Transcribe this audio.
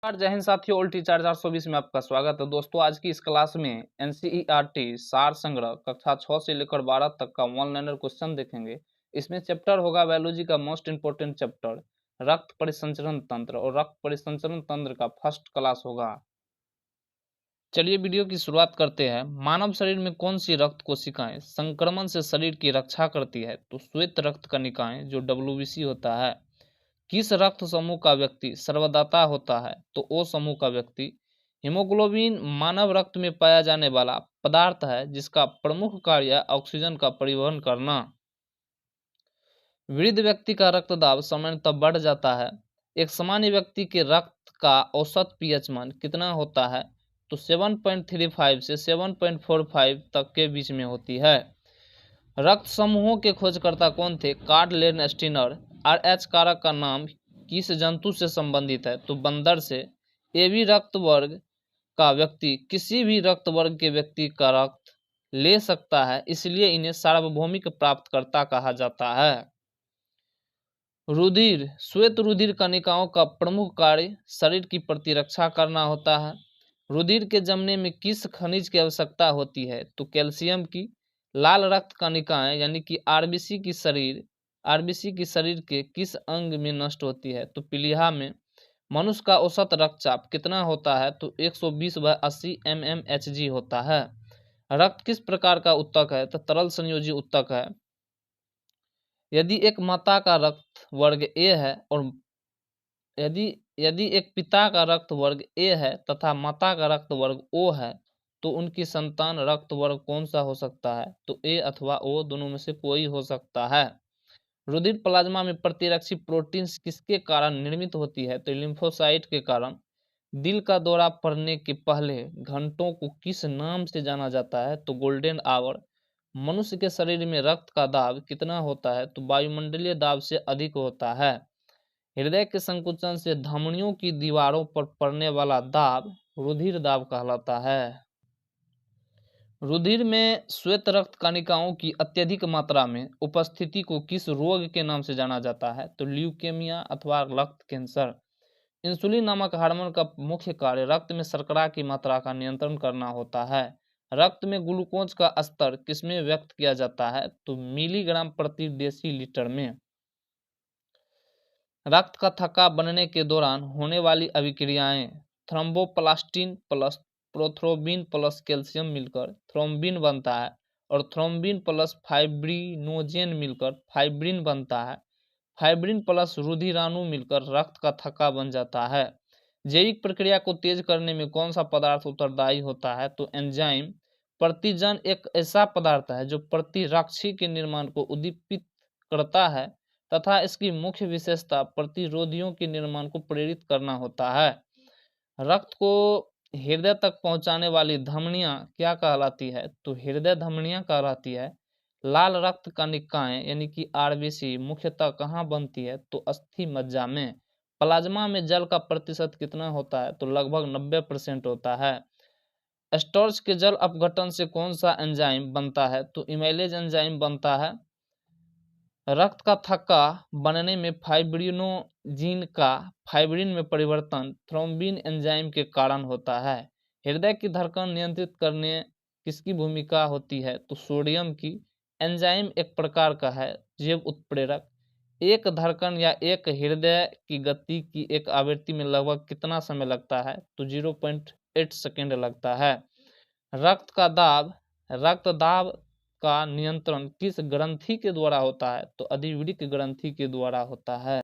जय हिंद साथियों, उल्टी 420 में आपका स्वागत है। दोस्तों, आज की इस क्लास में एनसीईआरटी सार संग्रह कक्षा 6 से लेकर 12 तक का वन लाइनर क्वेश्चन देखेंगे। इसमें चैप्टर होगा बायोलॉजी का मोस्ट इंपोर्टेंट चैप्टर रक्त परिसंचरण तंत्र, और रक्त परिसंचरण तंत्र का फर्स्ट क्लास होगा। चलिए वीडियो की शुरुआत करते हैं। मानव शरीर में कौन सी रक्त कोशिकाएं संक्रमण से शरीर की रक्षा करती है? तो श्वेत रक्त कणिकाएं, जो WBC होता है। किस रक्त समूह का व्यक्ति सर्वदाता होता है? तो ओ समूह का व्यक्ति। हीमोग्लोबिन मानव रक्त में पाया जाने वाला पदार्थ है जिसका प्रमुख कार्य ऑक्सीजन का परिवहन करना। वृद्ध व्यक्ति का रक्तदाब सामान्यतः बढ़ जाता है। एक सामान्य व्यक्ति के रक्त का औसत पीएच मान कितना होता है? तो 7.35 से 7.45 तक के बीच में होती है। रक्त समूहों के खोजकर्ता कौन थे? कार्ल लेनस्टीनर। RH कारक का नाम किस जंतु से संबंधित है? तो बंदर से। AB रक्त वर्ग का व्यक्ति किसी भी रक्त वर्ग के व्यक्ति का रक्त ले सकता है, इसलिए इन्हें सार्वभौमिक प्राप्तकर्ता कहा जाता है। रुधिर, श्वेत रुधिर कणिकाओं का प्रमुख कार्य शरीर की प्रतिरक्षा करना होता है। रुधिर के जमने में किस खनिज की आवश्यकता होती है? तो कैल्शियम की। लाल रक्त कणिकाएं यानी कि आरबीसी की शरीर के किस अंग में नष्ट होती है? तो पीलिया में। मनुष्य का औसत रक्तचाप कितना होता है? तो 120/80 mmHg होता है। रक्त किस प्रकार का उत्तक है? तो तरल संयोजी उत्तक है। यदि एक माता का रक्त वर्ग ए है और यदि एक पिता का रक्त वर्ग ए है तथा माता का रक्त वर्ग ओ है, तो उनकी संतान रक्त वर्ग कौन सा हो सकता है? तो ए अथवा ओ, दोनों में से कोई हो सकता है। रुधिर प्लाज्मा में प्रतिरक्षी प्रोटीन्स किसके कारण निर्मित होती है? तो लिम्फोसाइट के कारण। दिल का दौरा पड़ने के पहले घंटों को किस नाम से जाना जाता है? तो गोल्डन आवर। मनुष्य के शरीर में रक्त का दाब कितना होता है? तो वायुमंडलीय दाब से अधिक होता है। हृदय के संकुचन से धमनियों की दीवारों पर पड़ने वाला दाब रुधिर दाब कहलाता है। रुधिर में श्वेत रक्त कणिकाओं की अत्यधिक मात्रा में उपस्थिति को किस रोग के नाम से जाना जाता है? तो ल्यूकेमिया अथवा रक्त कैंसर। इंसुलिन नामक हार्मोन का मुख्य कार्य रक्त में शर्करा की मात्रा का नियंत्रण करना होता है। रक्त में ग्लूकोज का स्तर किसमें व्यक्त किया जाता है? तो मिलीग्राम प्रति डेसीलीटर में। रक्त का थक्का बनने के दौरान होने वाली अभिक्रियाएं thromboplastin plus prothrombin plus calcium मिलकर थ्रोम्बिन बनता है, और थ्रोम्बिन प्लस फाइब्रिनोजेन मिलकर फाइब्रिन बनता है। फाइब्रिन प्लस रुधिराणु मिलकर रक्त का थक्का बन जाता है। जैविक प्रक्रिया को तेज करने में कौन सा पदार्थ उत्तरदायी होता है? तो एंजाइम। प्रतिजन एक ऐसा पदार्थ है जो प्रतिरक्षी के निर्माण को उद्दीपित करता है तथा इसकी मुख्य विशेषता प्रतिरोधियों के निर्माण को प्रेरित करना होता है। रक्त को हृदय तक पहुंचाने वाली धमनियां क्या कहलाती है? तो हृदय धमनियां कहलाती है। लाल रक्त कणिकाएं यानी कि आरबीसी मुख्यतः कहाँ बनती है? तो अस्थि मज्जा में। प्लाज्मा में जल का प्रतिशत कितना होता है? तो लगभग 90% होता है। स्टार्च के जल अपघटन से कौन सा एंजाइम बनता है? तो इमेलेज एंजाइम बनता है। रक्त का थक्का बनने में फाइब्रिनोजिन का फाइब्रिन में परिवर्तन थ्रोम्बिन एंजाइम के कारण होता है। हृदय की धड़कन नियंत्रित करने किसकी भूमिका होती है? तो सोडियम की। एंजाइम एक प्रकार का है जैव उत्प्रेरक। एक धड़कन या एक हृदय की गति की एक आवृत्ति में लगभग कितना समय लगता है? तो 0.8 सेकेंड लगता है। रक्तदाब का नियंत्रण किस ग्रंथि के द्वारा होता है? तो अधिवृक्क ग्रंथि के द्वारा होता है।